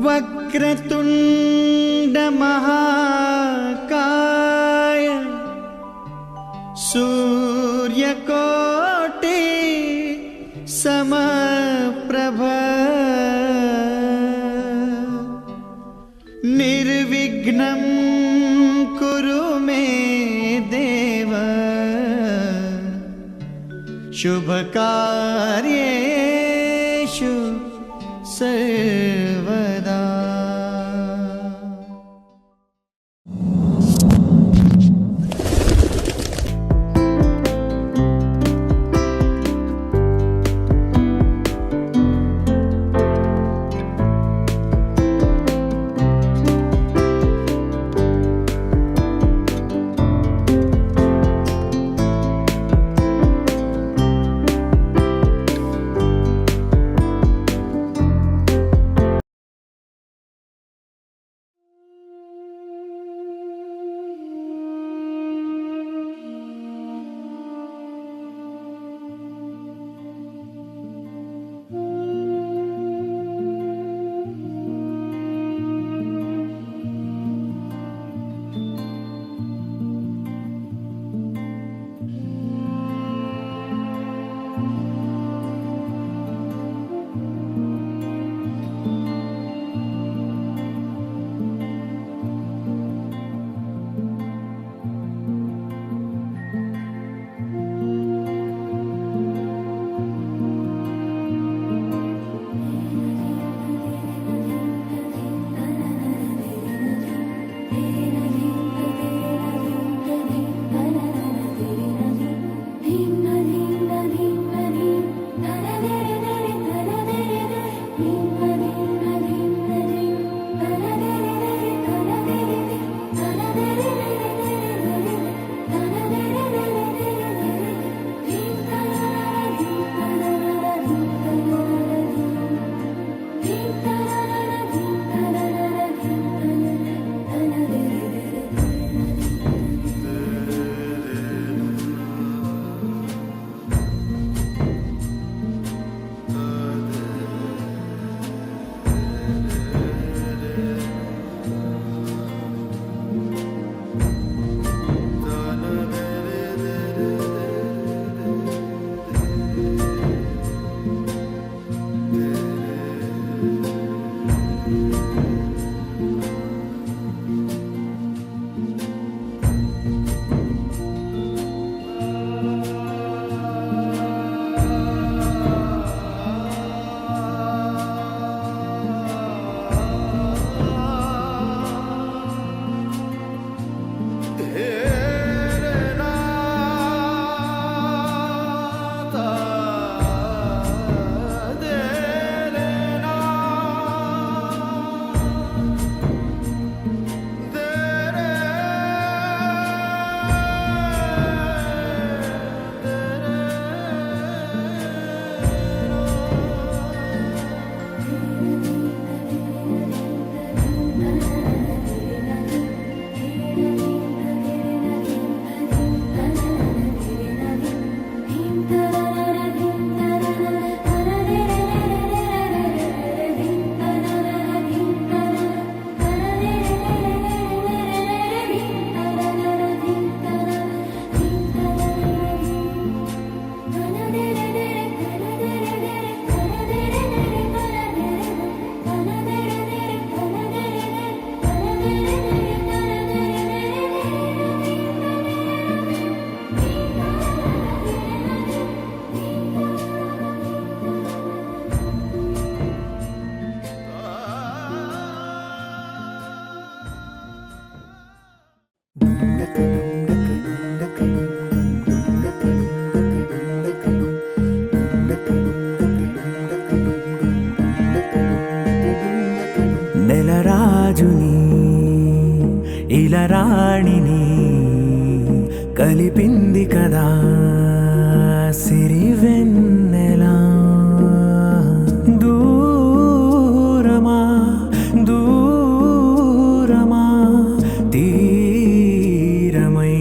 वक्रतुंड महाकाय सूर्यकोटि समप्रभ निर्विघ्नं कुरु मे देव शुभकार्येषु सर्वदा। నెలరాజుని ఇలరాణిని కలిపింది కదా సిరివెన్నెలా. దూరమా దూరమా తీరమై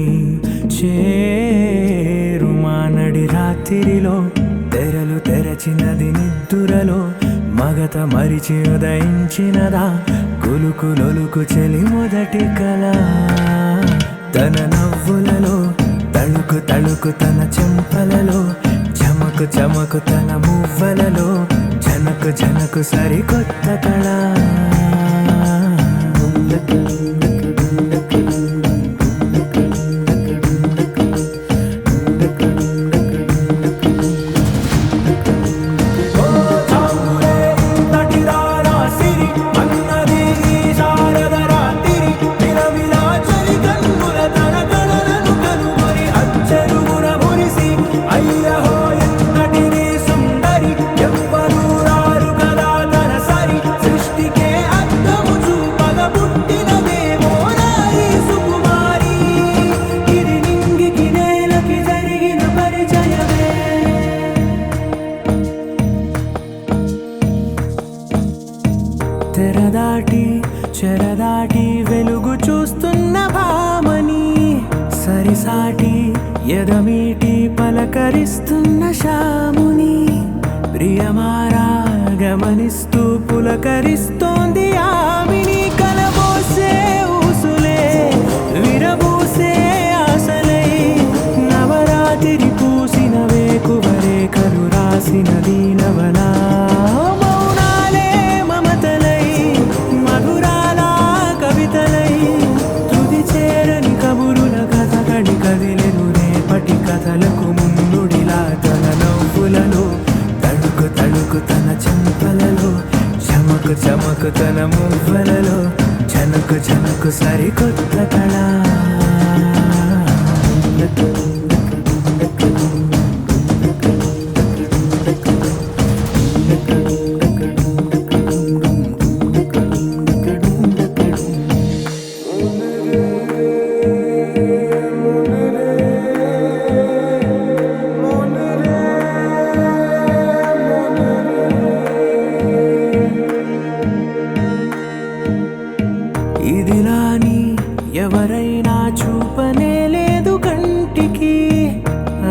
చేరుమా నడి రాత్రిలో తెరలు తెరచినది నిద్దురలో మగత మరి విడిచి ఉదయించినదా కులుకులొలుకు చెలి మొదటి కళ తన నవ్వులలో తళుకు తళుకు తన చెంపలలో చమకు చమకు తన మువ్వలలో జనకు జనకు సరికొత్త కళ తెరదాటి చెరదాటి వెలుగు చూస్తున్న భామని సరిసాటి ఎదమీటి పలకరిస్తున్న శాముని ప్రియమారా గమనిస్తూ పులకరిస్తోంది ఆవిని కలబోసే ఊసులే విరబూసే ఆశలై నవరాత్రి పూసిన వేకువరేకలు రాసిన దీనవలా కథలకు ముందుడిలా తన నవ్వులలో తడుకు తడుకు తన చెంపలలో చమకు చమకు తన మువ్వలలో జనకు జనకు సరికొత్త కళ ఇదిలాని ఎవరైనా చూపనే లేదు కంటికి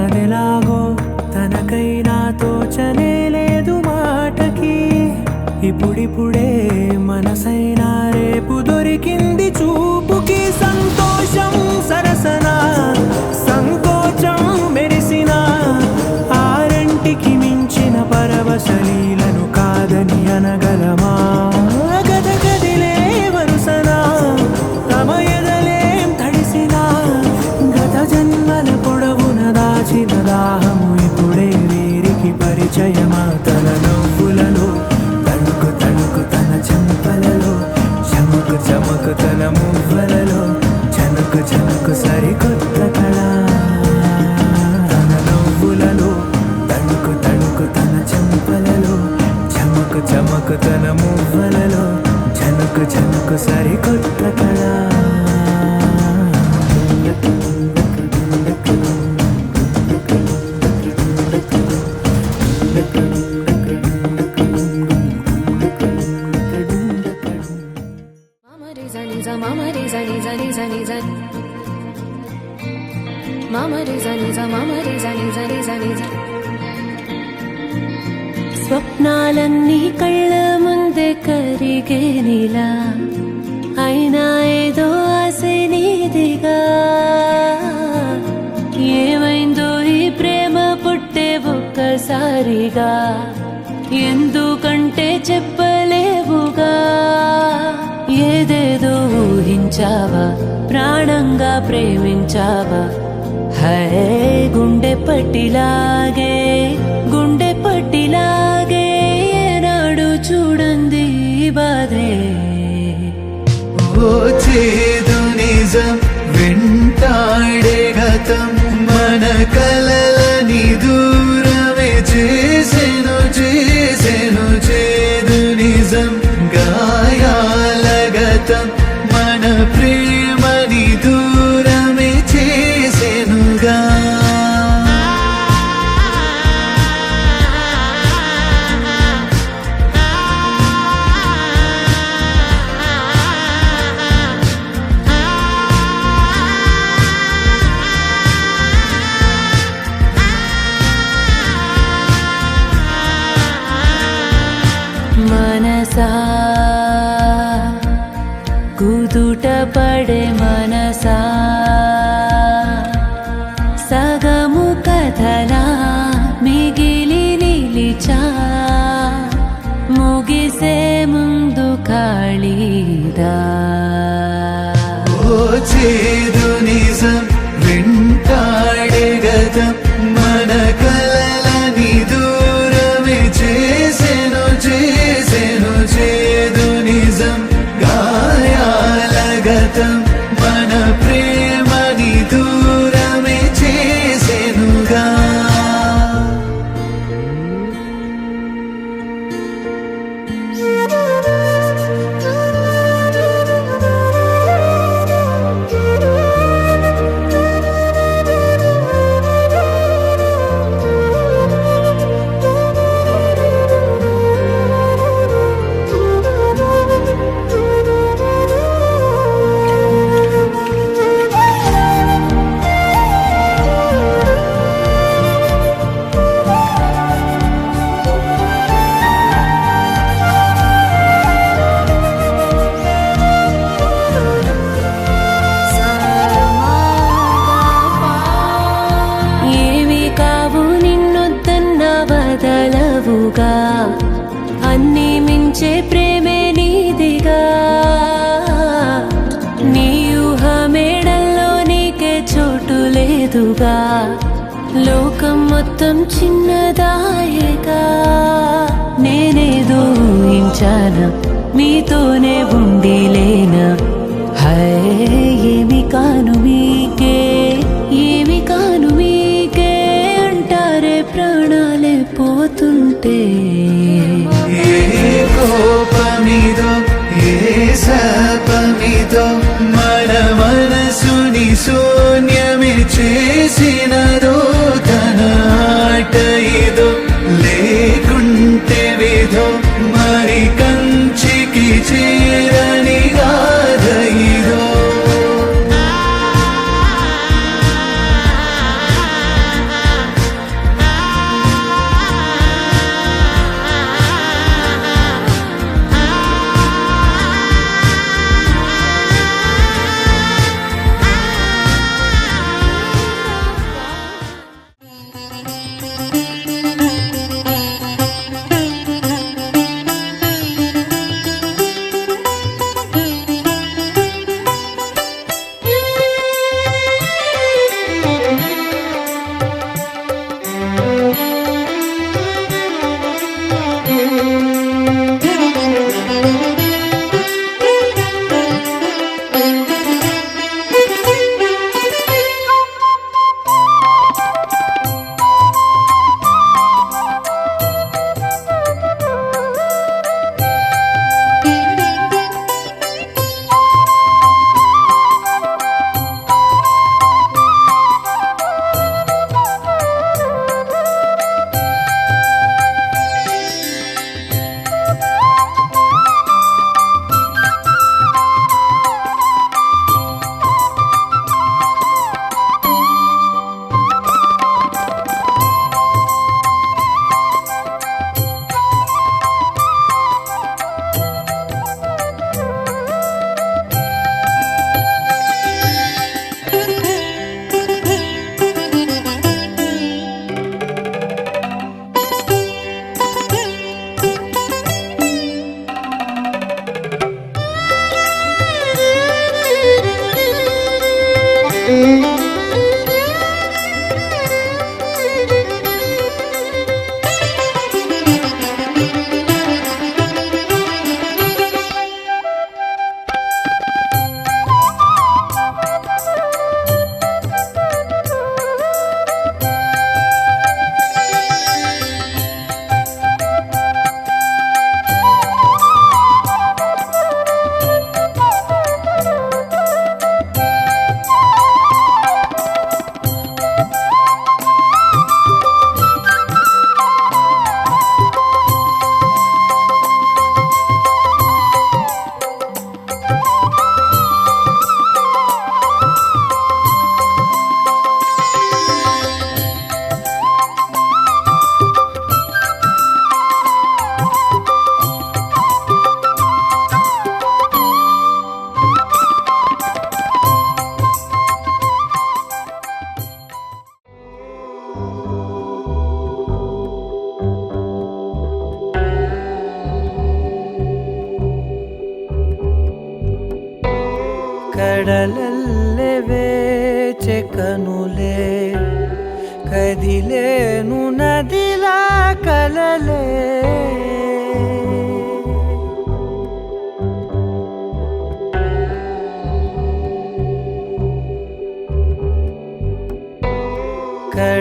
అదెలాగో తనకైనా తోచనే లేదు మాటకి ఇప్పుడిప్పుడే మనసైనా రేపు దొరికింది చూపుకి సంతోషం సరసన సంకోచం మెరిసిన ఆరంటికి మించిన పరవశలీలను కాదని అనగలమా దాహము ఇప్పుడే వీరికి పరిచయమా తన నవ్వులలో తణుకు తణుకు తన చెంపలలో చమకు చమకు తన మువ్వలలో జనకు జనకు సరికొత్త కళ తన నవ్వులలో తణుకు తణుకు తన చెంపలలో చమకు చమకు తన మువ్వలలో జనకు జనకు సరికొత్త కళ స్వప్నాలన్నీ కళ్ళ ముందే కరిగేనిలా అయినా ఏదో ఆశ నీదిగా ఏమైందో ఈ ప్రేమ పుట్టే ఒక్కసారిగా ఎందుకంటే చెప్పలేవుగా ఏదేదో ఊహించావా ప్రాణంగా ప్రేమించావా హే గుండె పట్టిలాగే ఏనాడు చూడంది బాధే ఓ చేదు నిజం వెంటాడే గతం మన కలలని దూరమే చేసెను చేదు నిజం గాయాల గతం మన ప్రేమని దూరమే చేసెనుగా మనసా తెలీదా ఓ చేదు నిజం వెంటాడే గతం మన కలలని దూరమే చేసెను చేసెను చేదు నిజం గాయాల గతం మన ప్రేమని దూరమే చేసెనుగా ఏవి కావు నిన్నొద్దన్న బదలవుగా అన్నీ మించే ప్రేమే నీదిగా నీ ఊహ మేడల్లో నీకే చోటు లేదుగా లోకం మొత్తం చిన్నదాయేగా నేనేదో ఊహించానా మీతోనే ఉండి లేనా హై ఏమి కాను మీకే ఏమి కాను మీకే అంటారే ప్రాణాలే పోతుంటే ఏ కోపమిదో ఏ శాపమిదో మన మనసుని శూన్యమే చేసినదో తన ఆట ఇదో లేకుంటే విధో మరి కంచికి చేరని గాథ ఇదో కడలల్లెవే చెకనులే కదిలేను నదిలా కలలే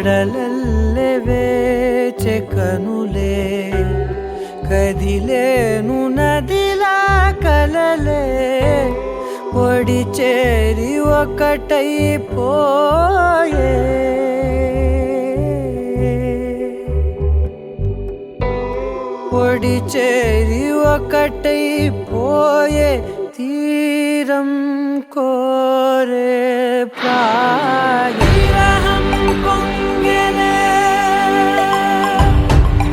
కడలల్లెవే చెకనులే కదిలేను నదిలా కలలే ఒడి చేరి ఒకటైపోయే ఒడి చేరి ఒకటైపోయే తీరం కోరే ప్రాయం పొంగెలే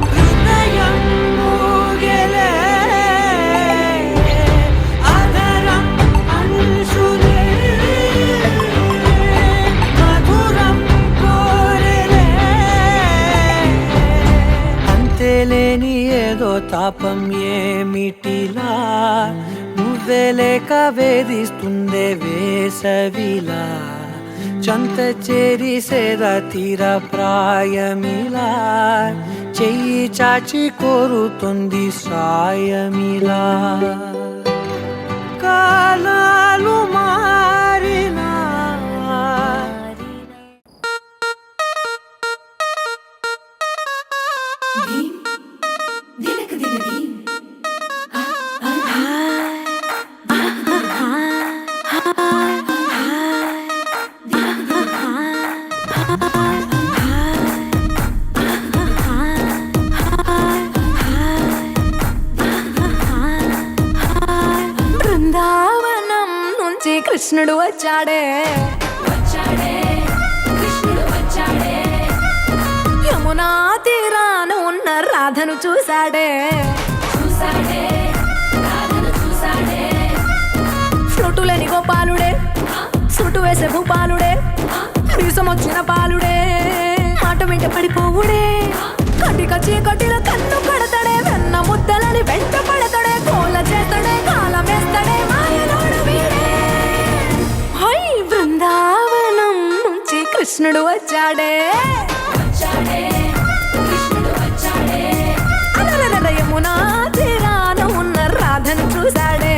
హృదయం మూగెలే అధరం అంశులే మధురం కోరెలే అంతేలేని ఏదో తాపం ఏమిటిలా నువ్వే లేక వేధిస్తుందే వేసవిలా చంత చేరి సేద తీర ప్రాయమిలా చెయ్యి చాచి కోరుతుంది సాయమిలా కాలాలు మారినా బృందావనం నుంచి కృష్ణుడు వచ్చాడే యమునా తీరాన ఉన్న రాధను చూశాడే ఫ్లూటులేని గోపాలుడే సుటు వేసే భూపాలుడే వీసం వచ్చిన పాలుడే మాట వెంట పడిపోవుడే కటిక చీకటిలో కన్ను కడతాడే వెన్న ముద్దలని వెంట పడతాడే కోల చేస్తాడే కాలం వేస్తాడే మాయలోడు వీడే హై బృందావనం నుంచి కృష్ణుడు వచ్చాడే అలరల యమునా తీరాన ఉన్న రాధను చూశాడే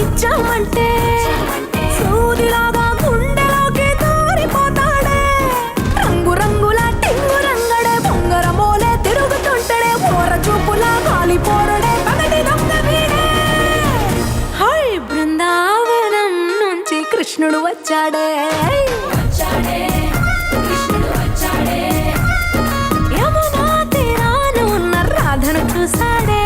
ఇచ్చామంటే సూదిలాగా గుండెలోకి దూరిపోతాడే రంగు రంగుల టింగు రంగడే బొంగరమోలే తిరుగుతుంటాడే ఓర చూపులా కాలిపోరడే పగటి దొంగ వీడే హై బృందావనం నుంచి కృష్ణుడు వచ్చాడే యమునా తీరాన ఉన్న రాధను చూశాడే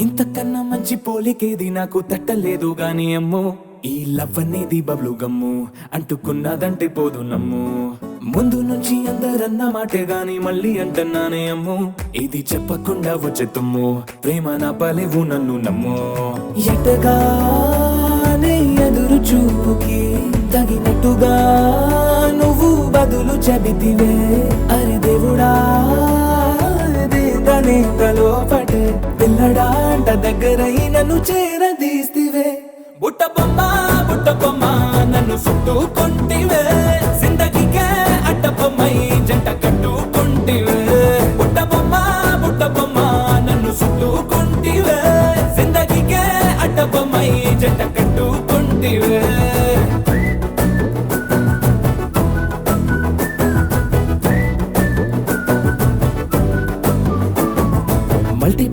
ఇంతకన్నా మంచి పోలికేది నాకు తట్టలేదు గాని అమ్మో ఈ లవ్ అనేది బబ్లు గమ్ము అంటుకున్నదంటే పోదు నమ్ము ముందు నుంచి అందరన్న మాటే గాని మళ్ళీ అంటున్నానే అమ్ము ఇది చెప్పకుండా వచ్చే తుమ్ము ప్రేమ నా పలేవు నన్ను నమ్ము ఎటగానే ఎదురు చూపుకి తగినట్టుగా నువ్వు బదులు చెబితివే అరే దేవుడా తలో పడే పిల్లడాంట దగ్గరై నన్ను చేరదీస్తివే బుట్ట బొమ్మ నన్ను చుట్టుకుంటివే జిందగీకే అడ్డ బొమ్మై జంట కట్టు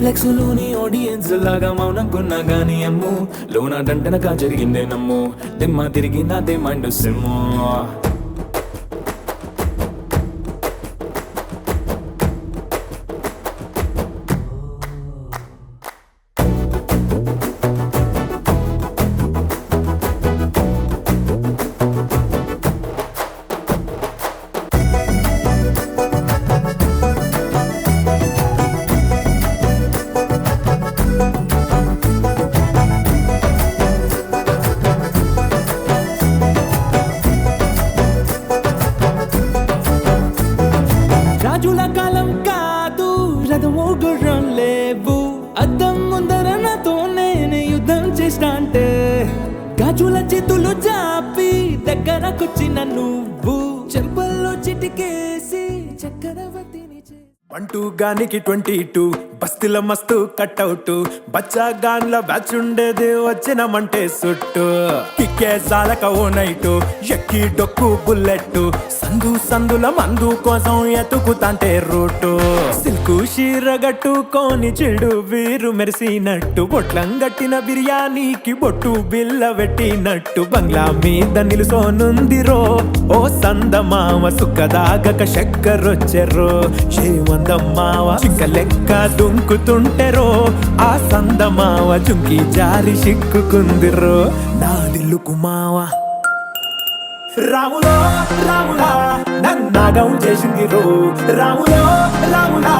ఫ్లెక్స్ లోని ఆడియన్స్ లాగా మౌనంకున్నా గానీ అమ్ము లోన దండనగా జరిగిందే నమ్ము దిమ్మ తిరిగి నాదే మైండ్ సిమ్ము రాజుల కాలం కాదు రథము గుర్రం లేవు అద్దం ముందర నాతో నేను యుద్ధం చేస్తా అంటే గాజుల చేతులు జాపి దగ్గరకొచ్చిన నువ్వు చెంపల్లో చిటికేసి చక్రవర్తిని పంటూ గానికి 22 బస్తీల మస్తు కట్అవుట్ బచ్చా గాన్ల బ్యాచ్ ఉండేది వచ్చినమంటే సుట్టు కిక్కే సాలక ఓ నైటు ఎక్కి డొక్కు బుల్లెట్ సందుల మందు కోసం ఎతుకుతాంటే రూటు సిల్కు షీరగట్టుకోని చెడు వీరు మెరిసినట్టు బొట్లం గట్టిన బిర్యానీకి బొట్టు బిల్ల పెట్టినట్టు బంగ్లా మీద నిలుసోనుందిరో ఓ సందమామ సుక్కదాగక చక్కరొచ్చెర్రో చేమందమ్మావ చింక లెక్క దుంకుతుంటెరో ఆ సందమావ చుంకి జారి సిక్కుకుందిరో నా దిల్లుకు మావా రాములో రాములా నన్నాగం చేసింది రో రాములో రాములా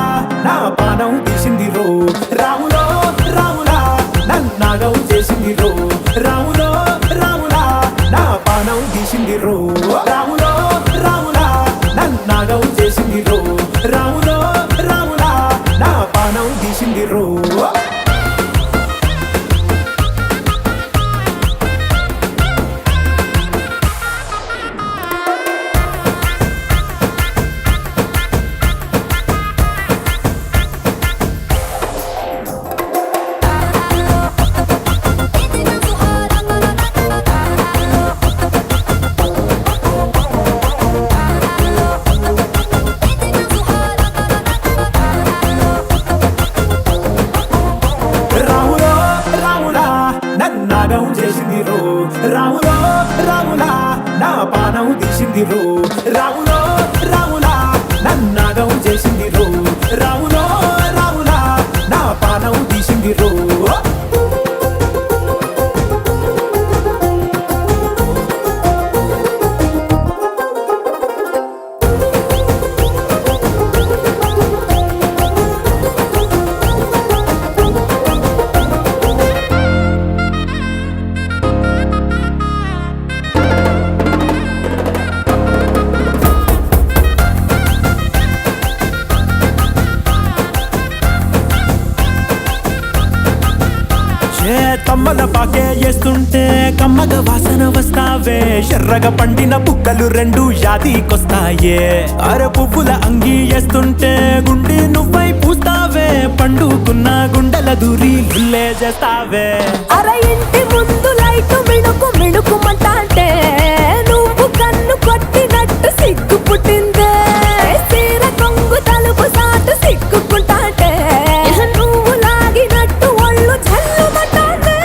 నా పానం తీసింది రో రాములో రాములా నన్నాగం చేసింది రో రాములో రాములా నా పానం తీసింది రో రాములో రాములా నన్నాగం చేసింది రో రాములో రాములా నా పానం తీసింది రో నాగం చేసింది రో రాములో రాములా నా పానం తీసింది రో రాములో రాములా నన్నాగం చేసింది రో రాములో రాములా నా పానం తీసింది రో తమ్మల పాకే వేస్తుంటే కమ్మగ వాసన వస్తావే ఎర్రగా పండిన బుక్కలు రెండు యాదికొస్తాయే అర పువ్వుల అంగి వేస్తుంటే గుండె నువ్వై పూస్తావే పండుకున్న గుండెల దూరి గుల్లే చేస్తావే అర ఇంటి ముందు లైట్ మిణుకు మిణుకుమంటే నువ్వు కన్ను కొట్టినట్టు సిగ్గు పుట్టిందే సీర కొంగు తలుపు సాటు సిగ్గుకుంటాంటే నువ్వు లాగినట్టు ఒళ్ళు చల్లుమంటాంటే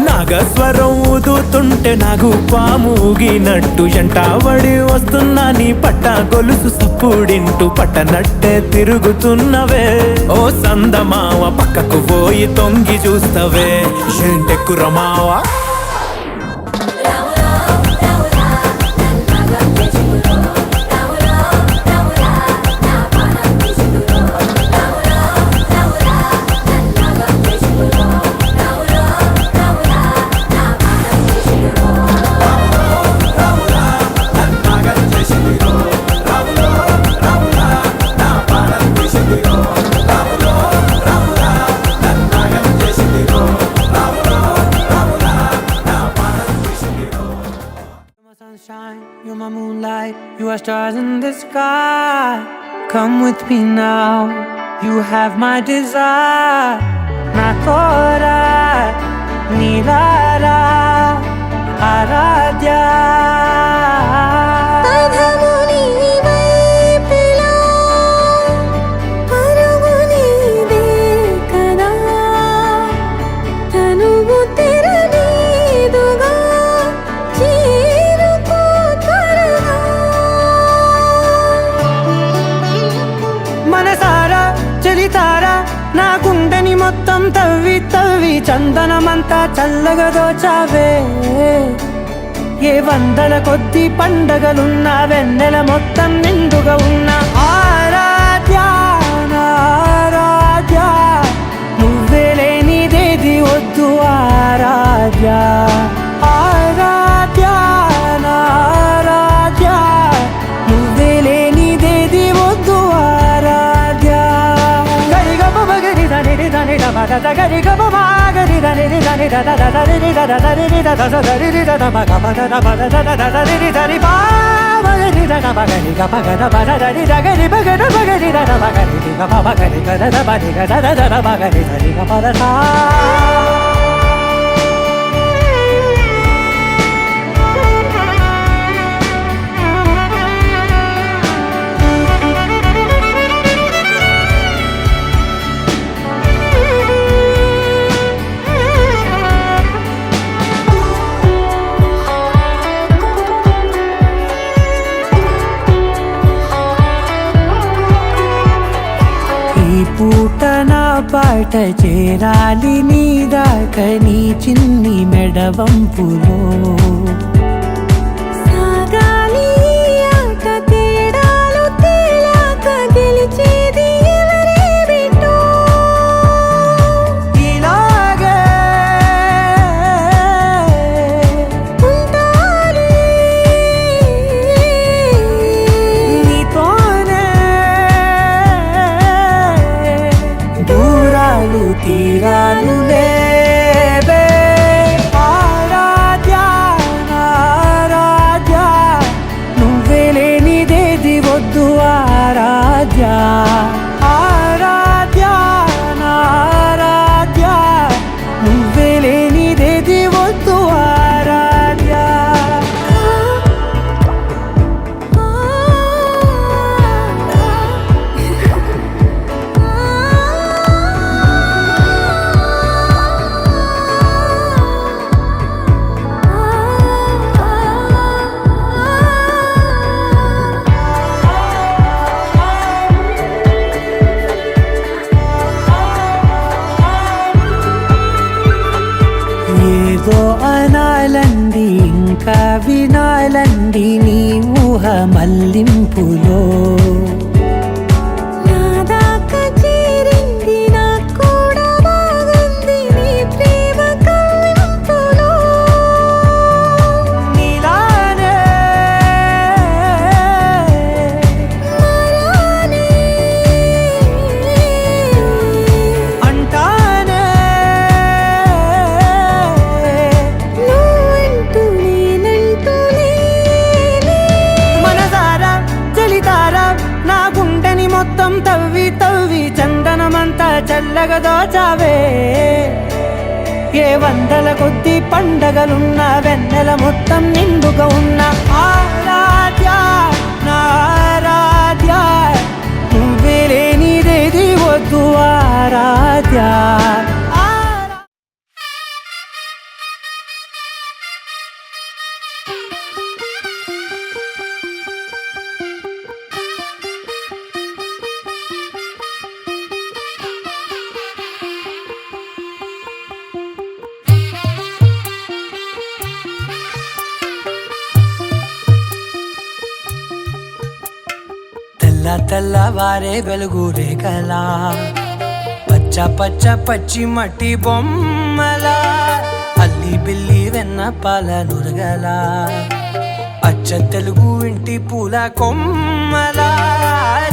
నాగస్వరం ఊదుతుంటే నాకు పాముగినట్టు ఎంటావడి వస్తున్నా నీ పట్ట గొలుసు సప్పుడింటూ పట్టనట్టే తిరుగుతున్నవే ఓ సందమావ పక్కకు పోయి తొంగి చూస్తవే ఏంటెక్కురమావా You're my moonlight, you are stars in the sky. Come with me now, You have my desire, na tora, nilara, aradhya. పదము నీ వైపులా, పరుగు నీదే కదా, తనువు తెరనీదుగా, చేరుకో త్వరగా. మనసారా చలితారా నా గుండెని మొత్తం తవ్వి తవ్వి చందనమంతా చల్లగా దోచావే. ఏ వందల కొద్ది పండగలున్నా వెన్నెల మొత్తం నిండుగా ఉన్న ఆరాధ్య నా ఆరాధ్య, నువ్వే లేనిదేది వద్దు ఆరాధ్య. ఆరాధ్య నా ఆరాధ్య, నువ్వే లేనిదేది వద్దు ఆరాధ్య. గరి గమ మగరి దని దని దమ దద గరి గమ మగరి దని దని దద దద రి దద దరి రి దద దరి రి దద మగ పద దమ దద దద రి దని పా మగరి దద మగరి గ పగ ద పద దరి దగరి పగ ద మగరి దద మగరి రి గ ప మగరి గ దద మగరి గ దద దద మగరి దరి గ పద సా. ఈ పూట నా పాట చేరాలి నీ దాకా నీ చిన్ని మెడవంపులో. సాగాలి ఈ ఆట తేడాలు తేలాక గెలిచేది ఎవరే బిడ్డో. ఇలాగే ఉంటాలి నీతోనే దూరాలు తీరాలు లేవే. ఆరాధ్య నా ఆరాధ్య, నువ్వే లేనిదేది వద్దు ఆరాధ్య. ఆరాధ్య నా ఆరాధ్య, నువ్వే లేనిదేది వద్దు ఆరాధ్య. ఏదో అనాలండి ఇంకా వినాలండి నీ ఊహ మల్లింపులో. నా దాకా చేరింది నాకు కూడా బాగుంది నీ ప్రేమ కవ్వింపులో. నీలానే మరానే అంటానే నువ్వంటూ నేనంటూ లేనే. మనసారా చలితారా నా గుండెని మొత్తం తవ్వి తవ్వి చందనమంతా చల్లగా దోచావే. ఏ వందల కొద్ది పండగలున్న వెన్నెల మొత్తం నిండుగా ఉన్న ఆరాధ్య నా ఆరాధ్య, నువ్వే లేనిదేది వద్దు ఆరాధ్య. తెల్ల తెల్లవారే వెలుగు రేఖలా, పచ్చ పచ్చ పచ్చి మట్టి బొమ్మలా, అల్లి బిల్లి వెన్న పాల నురగలా, అచ్చ తెలుగు ఇంటి పూల కొమ్మలా.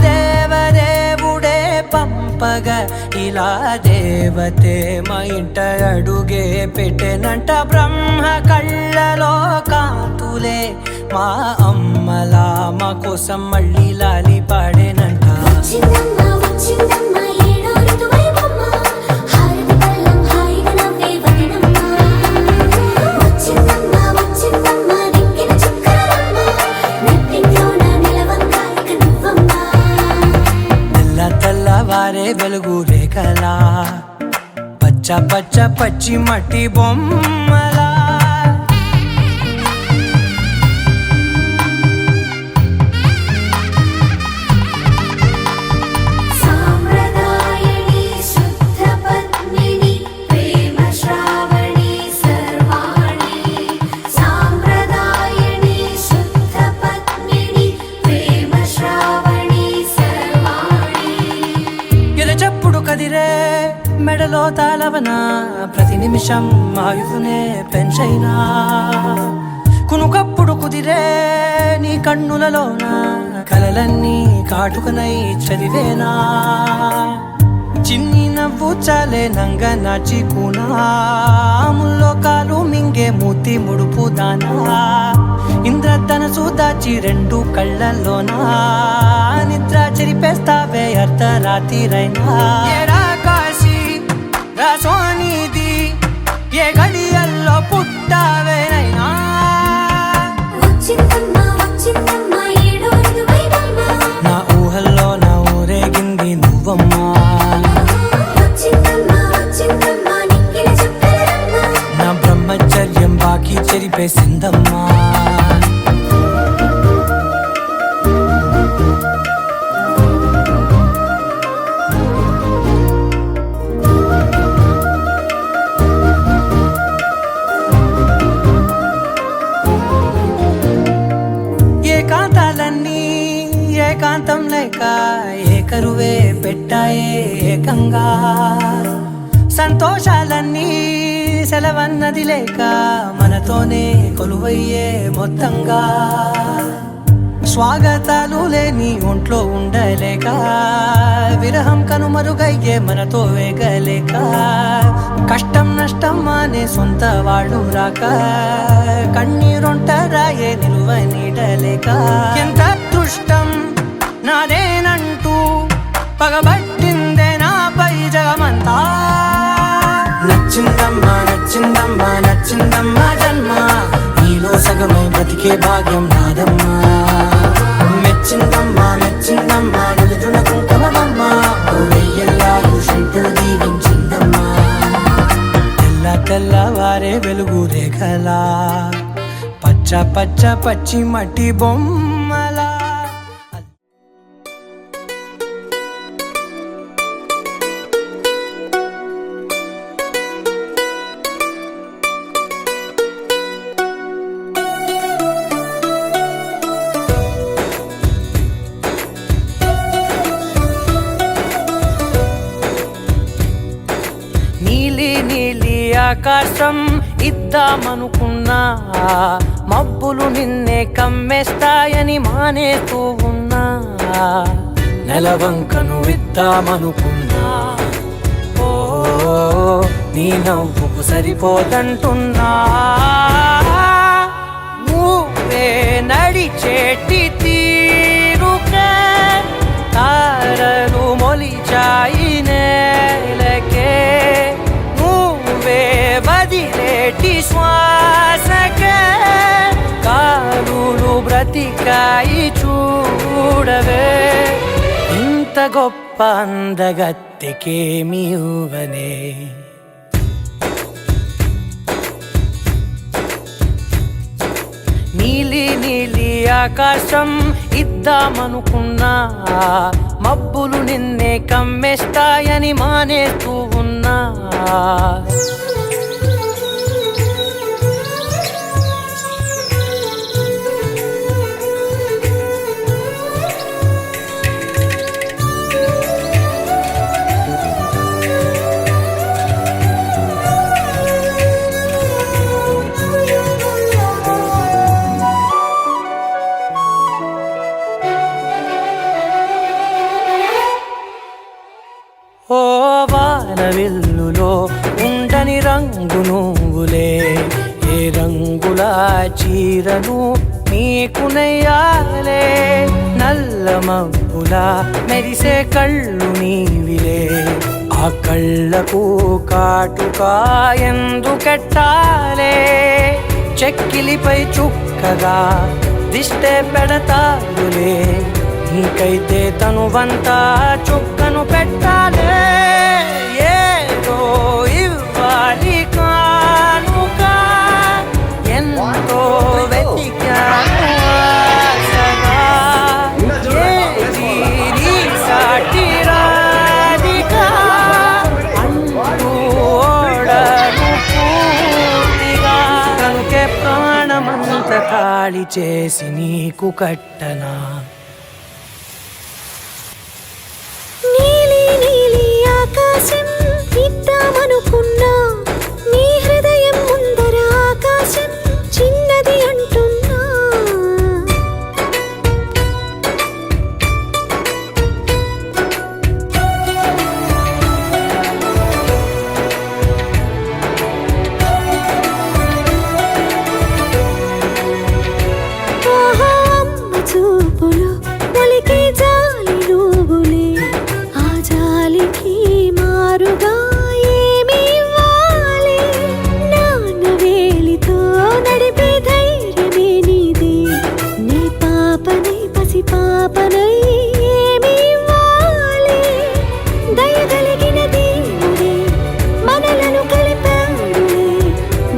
దేవదేవుడే పంపగా ఇలా దేవతే మా ఇంట అడుగే పెట్టెనంట. బ్రహ్మ కళ్ళలో కాంతులే మా అమ్మలా మా కోసం మళ్ళీ లాలి పాడేనంట. వచ్చిందమ్మా వచ్చిందమ్మా వెలుగు రేఖలా పచ్చ పచ్చ పచ్చి మట్టి బొమ్మలా సాంప్రదాయని శుద్ధ పద్మిని ప్రేమ శ్రావణి సర్వాణి సాంప్రదాయని శుద్ధ పద్మిని ప్రేమ శ్రావణి సర్వాణి ఎరచప్పుడు కదిరే మెడలో తాళవన ప్రతి నిమిషం ఆయువునే పెంచైనా కునుకప్పుడు కుదిరే నీ కన్నులలోన కలలన్నీ కాటుకనై చదివేనా చిన్ని నవ్వు చాలే నంగ నాచి కూనాముల్లో కాలు మింగే మూతి ముడుపు దానా ఇంద్రధనసు దాచి రెండు కళ్ళల్లోనా నిద్ర చెరిపేస్తావే అర్ధరాత్రిరైనా కాశీ రాసోనిది ఏ గడియల్లో పుట్టావేనైనా వచ్చిందమ్మా వచ్చిందమ్మా ఏడో ఇదువైనమ్మా నా ఊహల్లో నా ఊరేగింది నువ్వమ్మా వచ్చిందమ్మా వచ్చిందమ్మా నిక్కిన చుక్కలమ్మా నా బ్రహ్మచర్యం బాకీ చెరిపేసిందమ్మా ఏకాంతాలన్నీ ఏకాంతం లేక ఏకరువే పెట్టాయే ఏకంగా సంతోషాలన్నీ సెలవన్నది లేక మనతోనే కొలువయ్యే మొత్తంగా స్వాగతాలు లేని ఒంట్లో ఉండలేక విరహం కనుమరుగయ్యే మనతో వేగలేక కష్టం నష్టం అనే సొంత వాళ్ళు రాక కన్నీరొంటరాయే నిలువ నీడలేక ఎంత అదృష్టం నాదేనంటూ పగబట్టిందే నాపై జగమంతా నచ్చిందమ్మా నచ్చిందమ్మా నచ్చిందమ్మా జన్మ నీలో సగమై బ్రతికే భాగ్యం నాదమ్మా మెచ్చిందమ్మా మెచ్చిందమ్మా నిలుచున్న కుంకుమమ్మా వెయ్యల్లాలు శంకులు దీవించిందమ్మా తెల్ల తెల్లవారే వెలుగు రేఖలా పచ్చ పచ్చ పచ్చి మట్టి బొమ్మలా నీలి నీలి ఆకాశం ఇద్దామనుకున్నా మబ్బులు నిన్నే కమ్మేస్తాయని మానేస్తూ ఉన్నా నెలవంకను ఇద్దామనుకున్నా ఓ నీ నవ్వుకు సరిపోదంటున్నా నువ్వే నడిచేటి తీరుకే తారలు మొలిచాయి నేలకే నువ్వే వదిలేటి శ్వాసకే కాలులు బ్రతికాయి చూడవే ఇంత గొప్ప అందగత్తెకేమి ఇవ్వనే నీలి నీలి ఆకాశం ఇద్దామనుకున్నా మబ్బులు నిన్నే కమ్మేస్తాయని మానేస్తూ ఉన్నా ఓ వానవిల్లులో ఉండని రంగు నువ్వులే ఏ రంగుల చీరను నీకు నెయ్యాలే నల్ల మబ్బుల మెరిసే కళ్ళు నీవిలే ఆ కళ్ళకు కాటుకా ఎందుకెట్టాలే చెక్కిలిపై చుక్కగా దిష్టే పెడతాడులే నీకైతే తనువంతా చుక్కను పెట్టాలే తాళి చేసి నీకు కట్టనా. నీలి నీలి ఆకాశం ఇద్దామనుకున్నా, నీ హృదయం ముందర ఆకాశం చిన్నది అంటున్నా. ఆహా అమ్మ చూపులు మొలికే జాలి నువ్వులే, ఆ జాలికి మారుగా ఏమి ఇవ్వాలి. నాన్న వేలితో నడిపే ధైర్యమే నీదే, నీ పాపనై పసి పాపనై ఏమి ఇవ్వాలి. దయగలిగిన దేవుడే మనలను కలిపాడులే,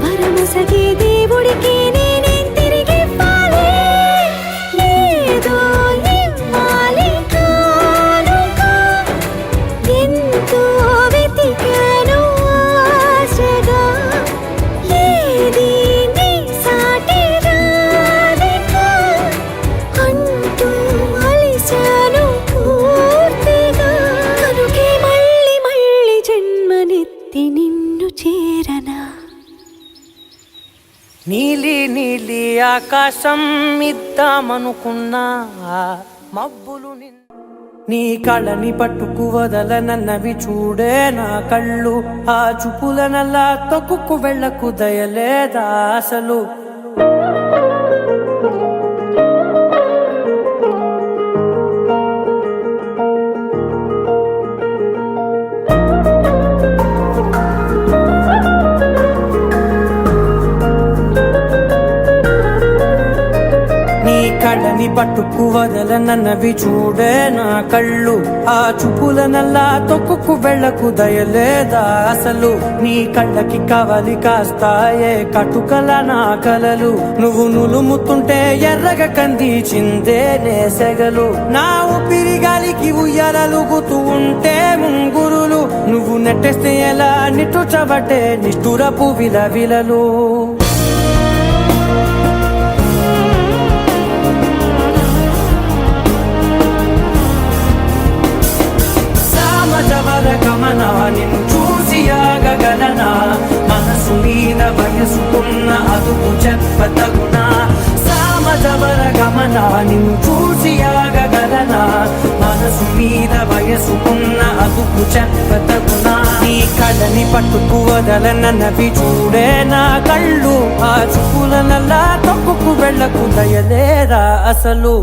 వరమొసగే దేవుడికి నేనేం తిరిగి ఇవ్వాలి. ఏదో ఇవ్వాలి కానుక, ఎంతో వెతికాను ఆశగా, ఏది నీ సాటి రాధిక అంటూ అలిశాను పూర్తిగా. కనుకే మళ్ళీ మళ్ళీ జన్మనెత్తి నిన్ను చేరనా. నీలి నీలి ఆకాశం ఇద్దామనుకున్నా, మబ్బులు నీ కళ్ళని పట్టుకు వదలనన్నవి చూడే నా కళ్ళు, ఆ చూపులనల్లా తొక్కుకు వెళ్ళకు దయలేదా అసలు. నీ కళ్ళని పట్టుకు వదలనన్నవి చూడే నా కళ్ళు, ఆ చూపులనల్లా తొక్కుకు వెళ్ళకు దయలేదా అసలు. నీ కళ్ళకి కవలి కాస్తాయే కటుకల నా కలలు, నువ్వు నులుముతుంటే ఎర్రగా కందిచిందే నేసెగలు. నా ఊపిరి గాలికి ఉయ్యాలలుగుతూ ఉంటే ముంగురులు, నువ్వు నెట్టేస్తే ఎలా నిట్టుచబట్టే నిష్ఠురపు విలవిలలు. సామజవర గమనా నిన్ను చూసి ఆగగలనా, మనసు మీద వయసుకున్న అదుపు చెప్పతగునా. సామజవర గమనా నిన్ను చూసి ఆగగలనా, మనసు మీద వయసుకున్న అదుపు చెప్పతగునా. నీ కళ్ళని పట్టుకు వదలనన్నవి చూడే నా కళ్ళు, ఆ చూపులనల్లా తొక్కుకు వెళ్ళకు దయలేరా అసలు.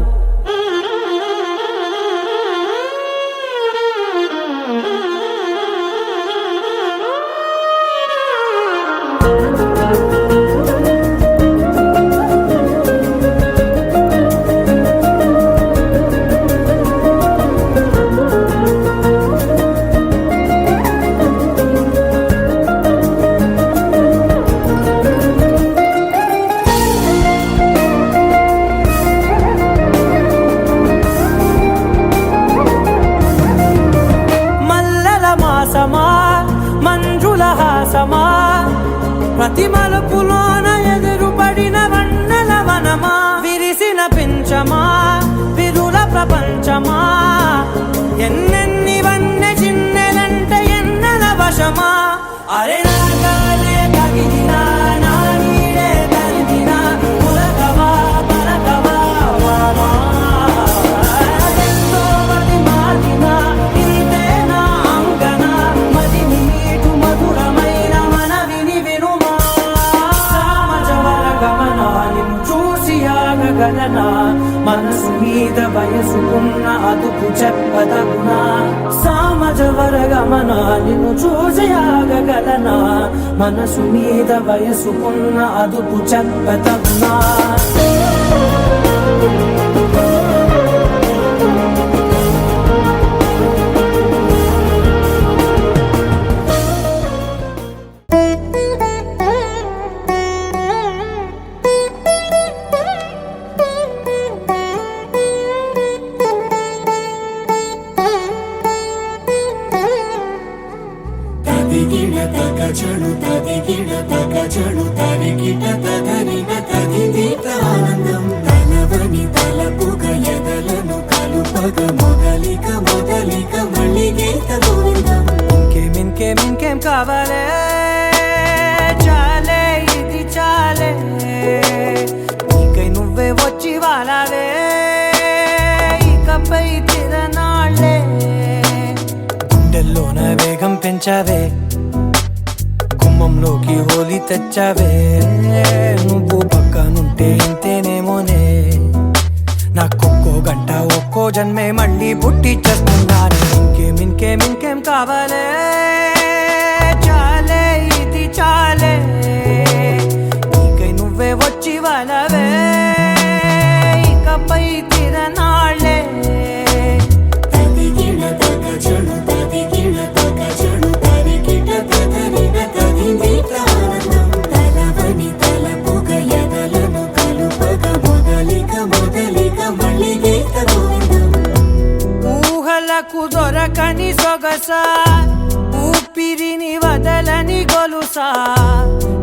మంజుల హాసమా, ప్రతి మలుపులోన ఎదురుపడిన వన్నెల వనమా, విరిసిన పించమా విరుల ప్రపంచమా, ఎన్నెన్ని వన్నె చిన్నెలంటే ఎన్నెల వశమా. అరే నాగాలే తగిలినా, నా నీడే తరిమినా, పులకవా పలకవా వామా. ఎంతో మతి మారినా ఇంతే నా అంగన, మదిని నీటు మధురమైన మనవిని వినుమా. సామజవర గమనా నిన్ను చూసి ఆగగలనా, మనసు మీద వయసుకున్న అదుపు చెప్పతగునా. సామజవర గమనా నిన్ను చూసి ఆగగలనా, మనసు మీద వయసుకున్న అదుపు చెప్పతగునా. తదిగిడ తగచడు తదిగిడ తగచడు తరిగిట తదరిన తదిదీత ఆనంద పగ మొదలిక మొదలిక మళ్ళీ గీత గోవిందం. ఇంకేం కావాలే చాలే ఇది చాలే నీకై నువ్వే వచ్చి వాలావే ఇకపై తిరనాళ్ళే గుండెల్లోన వేగం పెంచావే గుమ్మంలోకి హోలీ తెచ్చావే నువ్వు పక్కనుంటే ఇంతేనేమోనే నాకొక్కో గంట ఒక్కో జన్మే మళ్ళీ పుట్టి చేస్తున్నాను. ఇంకేం కావాలే చాలే ఇది చాలే నీకై నువ్వే వచ్చి వాళ్ళవే ఇకపై తిరనాళ్ళే. తదిగిన తగ చెడు తదిగిన తగ చెడు తరికిట తదరిన తదిందిట ఆనందం. తలవని తలపుగ ఎదలను కలుపగ మొదలిక మొదలిక మళ్ళీ గీత గోవిందం. ఊహలకు దొరకని సొగసా ఊపిరిని వదలని గొలుసా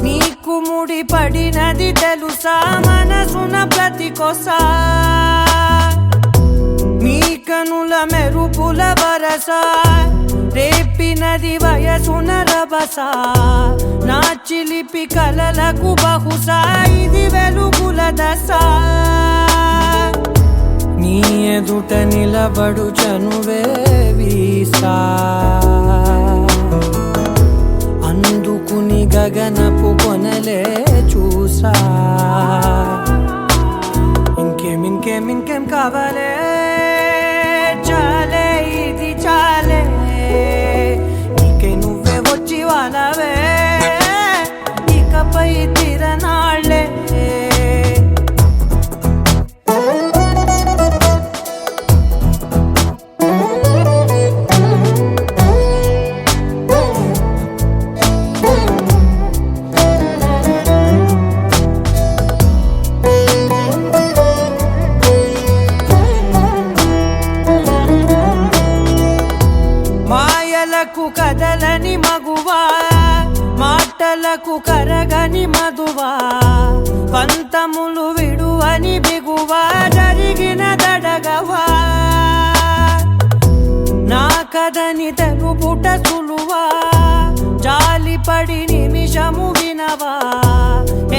నీకు ముడి పడినది తెలుసా మనసున ప్రతి కొసా నీ కనుల మెరుపుల వరస రేపినది వయసున రభస నా చిలిపి కలలకు బహుశా ఇది వెలుగుల దశ నీ ఎదుట నిలబడు చనువే వీసా అందుకుని గగనపు కొనలే చూసా. ఇంకేం కావాలే చాలే ఇది చాలే నీకై నువ్వే వచ్చి వాళ్ళవే ఇకపై తిరనాళ్ళే. మాయలకు కదలని మగువా మాటలకు కరగని మధువా పంతములు విడువని బిగువా జరిగిన దడగవా నా కథని తెలుపుట సులువా జాలిపడి నిమిషము వినవా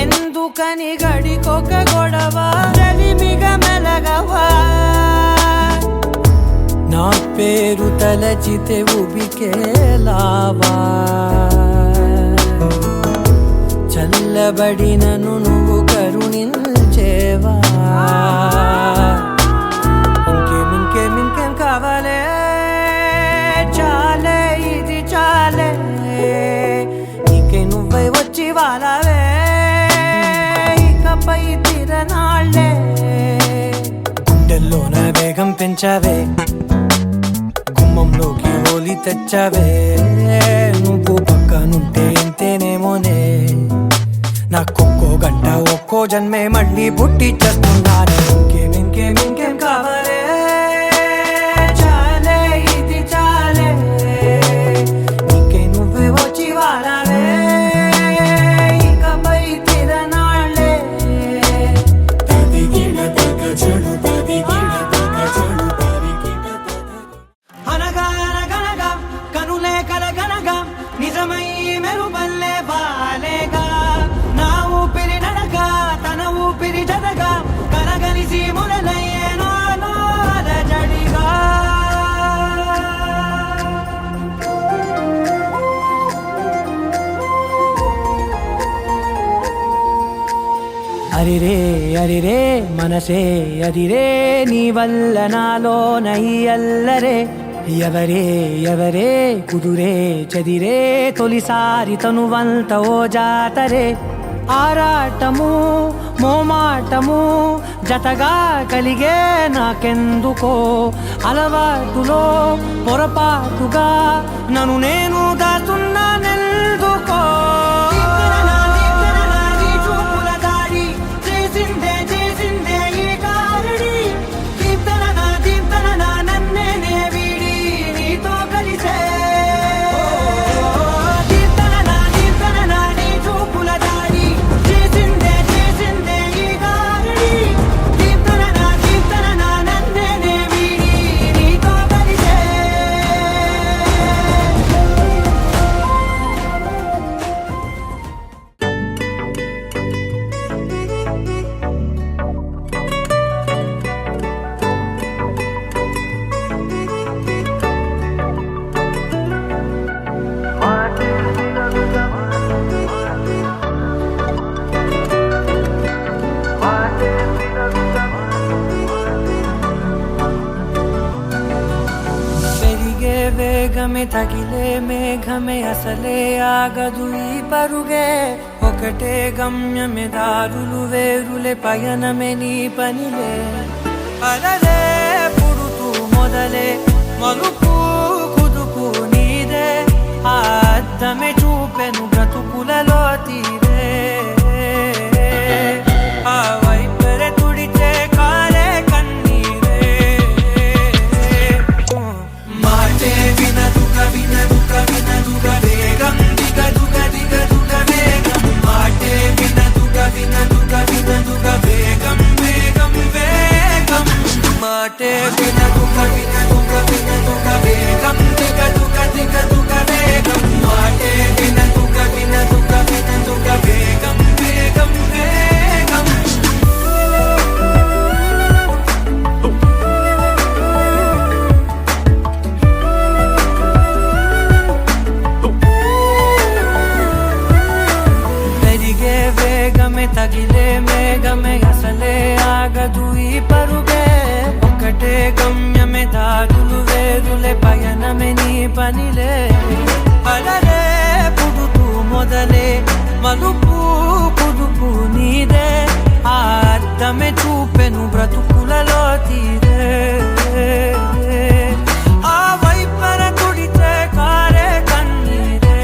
ఎందుకని గడికొక గొడవ రలిమిగ మెలగవా నా పేరు తలచితే ఉబికేలావా చల్లబడినను నువ్వు కరుణించేవా. ఇంకేం కావాలే చాలే ఇది చాలే నీకై నువ్వై వచ్చి వాళ్ళవే ఇకపై తిరనాళ్ళే గుండెల్లోన వేగం పెంచావే గుమ్మంలోకి హోలీ తెచ్చావే నువ్వు పక్కనుంటే ఇంతేనేమోనే నాకొక్కో గంట ఒక్కో జన్మే మళ్ళీ పుట్టి చేస్తున్నాను. ఇంకేం కావాలే చాలే ఇది చాలే నీకై నువ్వే వచ్చి వాళ్ళవే ఇకపై తిరనాళ్ళే. తదిగిన తగ చెడు తదిగిన తగ చెడు తరికిట అనగా కనులే కలగనగా నిజమై మెరుపల్లే బాలేగా నా ఊపిరి నడగా తన ఊపిరి జదగా కలగలిసి మురలయ్యేనో జడిగా. అరిరే మనసే అరిరే నీ వల్ల నాలో నై అల్లరే ఎవరే కుదురే చదిరే తొలిసారి తనువంత ఓ జాతరే ఆరాటము మోమాటము జతగా కలిగే నాకెందుకో అలవాటులో పొరపాటుగా నన్ను నేను దాచున్నానెందుకో. వేగమే తగిలే మేఘమే అసలే ఆగదు ఈ పరుగే ఒకటే గమ్యమే దారులు వేరులే పయనమే నీ పనిలే అలలే పుడుతూ మొదలే మలుపు కుదుపు నీదే ఆ అద్దమే చూపెను బ్రతుకులలో తీరే ఆ వైపరే తుడిచే కాలే కన్నీరే మాటే వినదుగ వినదుగ వినదుగ వేగం దిగదుగ దిగదుగ వేగం మాటే వినదుగ వినదుగ వినదుగ వేగం వేగం వేగం మాటే వినదుగ వినదుగ వినదుగ వేగం దిగదుగ దిగదుగ వేగం మాటే వినదుగ వినదుగ వినదుగ వేగం వేగం వేగం పెరిగే వేగమే తగిలే మేఘమే అసలే ఆగదు ఈ పరుగే ఒకటే గమ్యమే దారులు వేరులే పయనమే నీ పనిలే అలలే పుడుతూ మొదలే మలుపు కుదుపు నీదే ఆ అద్దమే చూపెను బ్రతుకులలో తీరే ఆ వైపర తుడిచే కారే కన్నీరే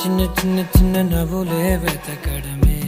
చిన్న చిన్న చిన్న నవ్వులే వెతకడమే